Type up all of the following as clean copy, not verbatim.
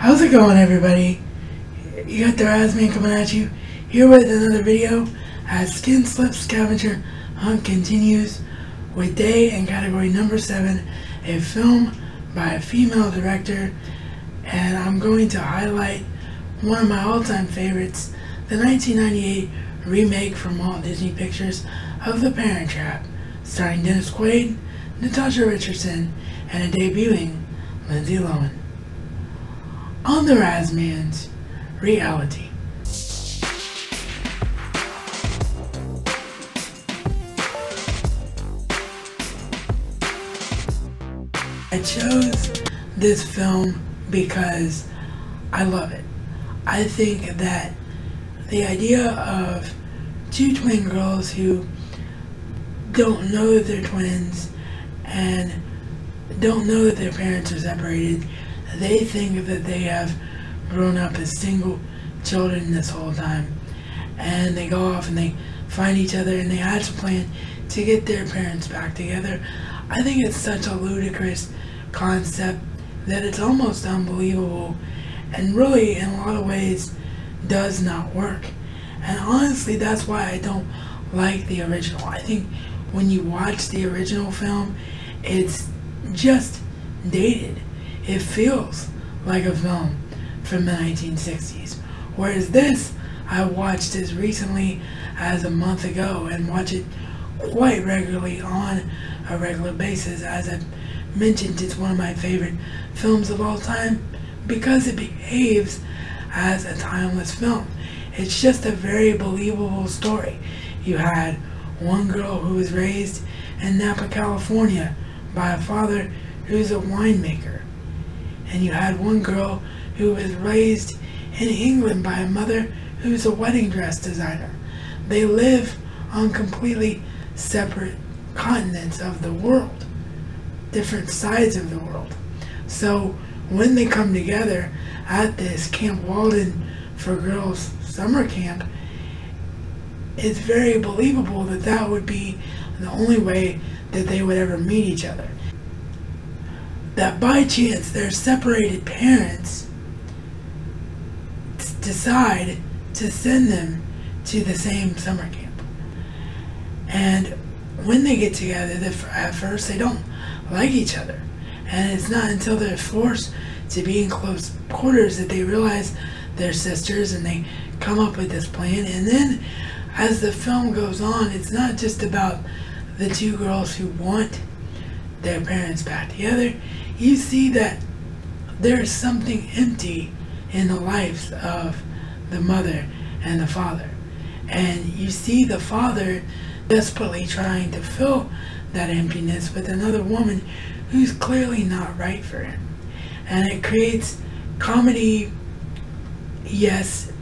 How's it going, everybody? You got the Razman coming at you here with another video as Skinslip Scavenger hunt continues with day and category number 7, a film by a female director, and I'm going to highlight one of my all-time favorites, the 1998 remake from Walt Disney Pictures of The Parent Trap, starring Dennis Quaid, Natasha Richardson, and a debuting Lindsay Lohan. On the Razman's Reality. I chose this film because I love it. I think that the idea of two twin girls who don't know that they're twins and don't know that their parents are separated, they think that they have grown up as single children this whole time, and they go off and they find each other and they hatch a plan to get their parents back together. I think it's such a ludicrous concept that it's almost unbelievable, and really in a lot of ways does not work. And honestly, that's why I don't like the original. I think when you watch the original film, it's just dated. It feels like a film from the 1960s. Whereas this, I watched as recently as a month ago and watch it quite regularly on a regular basis. As I mentioned, it's one of my favorite films of all time because it behaves as a timeless film. It's just a very believable story. You had one girl who was raised in Napa, California by a father who's a winemaker. And you had one girl who was raised in England by a mother who's a wedding dress designer. They live on completely separate continents of the world, different sides of the world. So when they come together at this Camp Walden for Girls summer camp, it's very believable that that would be the only way that they would ever meet each other. That by chance their separated parents decide to send them to the same summer camp. And when they get together, at first they don't like each other. And it's not until they're forced to be in close quarters that they realize they're sisters, and they come up with this plan. And then as the film goes on, it's not just about the two girls who want their parents back together. You see that there's something empty in the lives of the mother and the father. And you see the father desperately trying to fill that emptiness with another woman who's clearly not right for him. And it creates comedy, yes,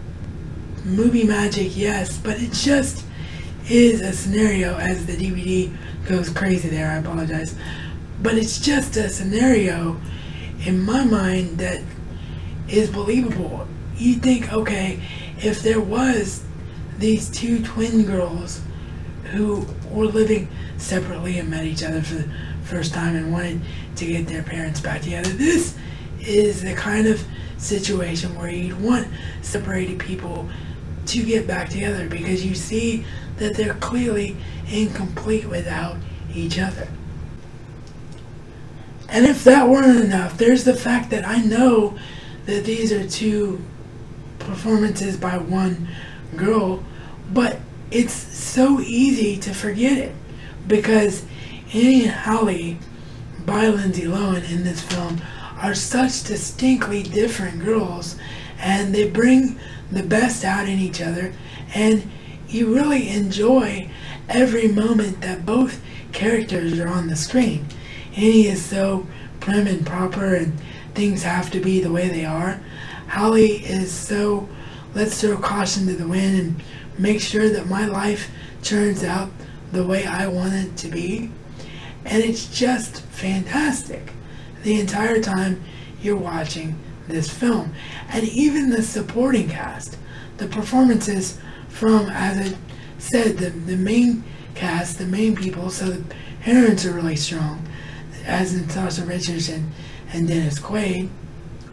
movie magic, yes, but it just is a scenario, as the DVD goes crazy there, I apologize. But it's just a scenario in my mind that is believable. You think, okay, if there was these two twin girls who were living separately and met each other for the first time and wanted to get their parents back together, this is the kind of situation where you'd want separated people to get back together, because you see that they're clearly incomplete without each other. And if that weren't enough, there's the fact that I know that these are two performances by one girl, but it's so easy to forget it, because Annie and Hallie by Lindsay Lohan in this film are such distinctly different girls, and they bring the best out in each other, and you really enjoy every moment that both characters are on the screen. Annie is so prim and proper and things have to be the way they are. Hallie is so, let's throw caution to the wind and make sure that my life turns out the way I want it to be. And it's just fantastic the entire time you're watching this film. And even the supporting cast, the performances from, as I said, the main cast, the main people, so the parents are really strong, as Natasha Richardson and Dennis Quaid,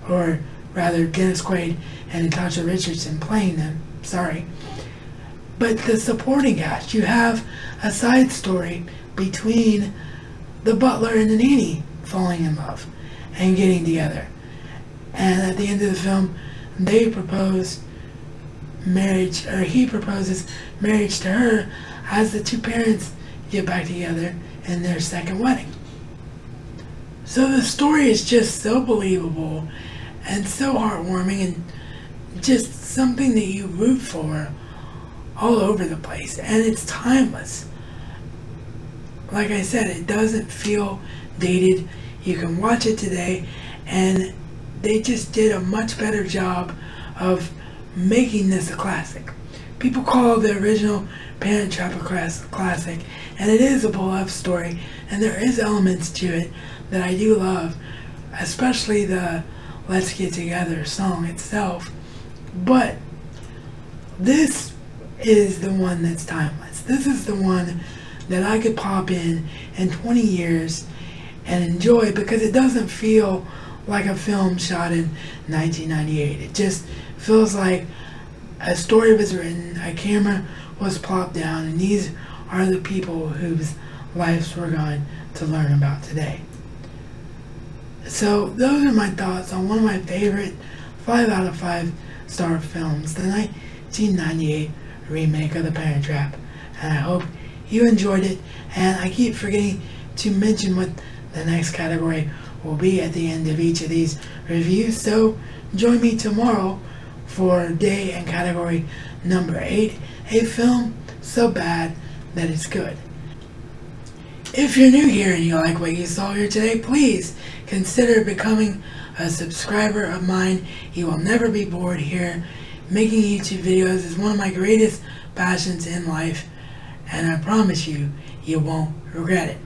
or rather Dennis Quaid and Natasha Richardson playing them, sorry. But the supporting cast, you have a side story between the butler and the nanny falling in love and getting together. And at the end of the film, they propose marriage, or he proposes marriage to her as the two parents get back together in their second wedding. So the story is just so believable and so heartwarming and just something that you root for all over the place, and it's timeless. Like I said, it doesn't feel dated. You can watch it today, and they just did a much better job of making this a classic. People call the original Parent Trap a classic, and it is a beloved story, and there is elements to it that I do love, especially the Let's Get Together song itself. But this is the one that's timeless. This is the one that I could pop in 20 years and enjoy, because it doesn't feel like a film shot in 1998. It just feels like a story was written, a camera was plopped down, and these are the people whose lives we're going to learn about today. So those are my thoughts on one of my favorite 5 out of 5 star films, the 1998 remake of The Parent Trap. And I hope you enjoyed it, and I keep forgetting to mention what the next category will be at the end of each of these reviews, so join me tomorrow for day and category number 8, a film so bad that it's good. If you're new here and you like what you saw here today, please consider becoming a subscriber of mine. You will never be bored here. Making YouTube videos is one of my greatest passions in life, and I promise you, you won't regret it.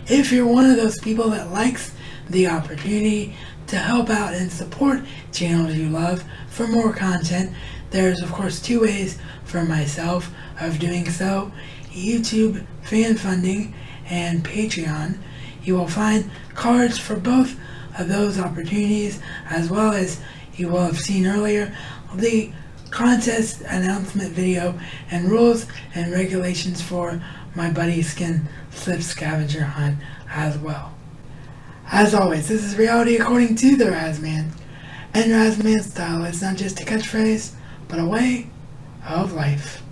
If you're one of those people that likes the opportunity to help out and support channels you love for more content, there's of course 2 ways for myself of doing so: YouTube fan funding and Patreon. You will find cards for both of those opportunities, as well as you will have seen earlier the contest announcement video and rules and regulations for my buddy Skinslip scavenger hunt as well. As always, this is reality according to the Razman, and Razman style is not just a catchphrase, but a way of life.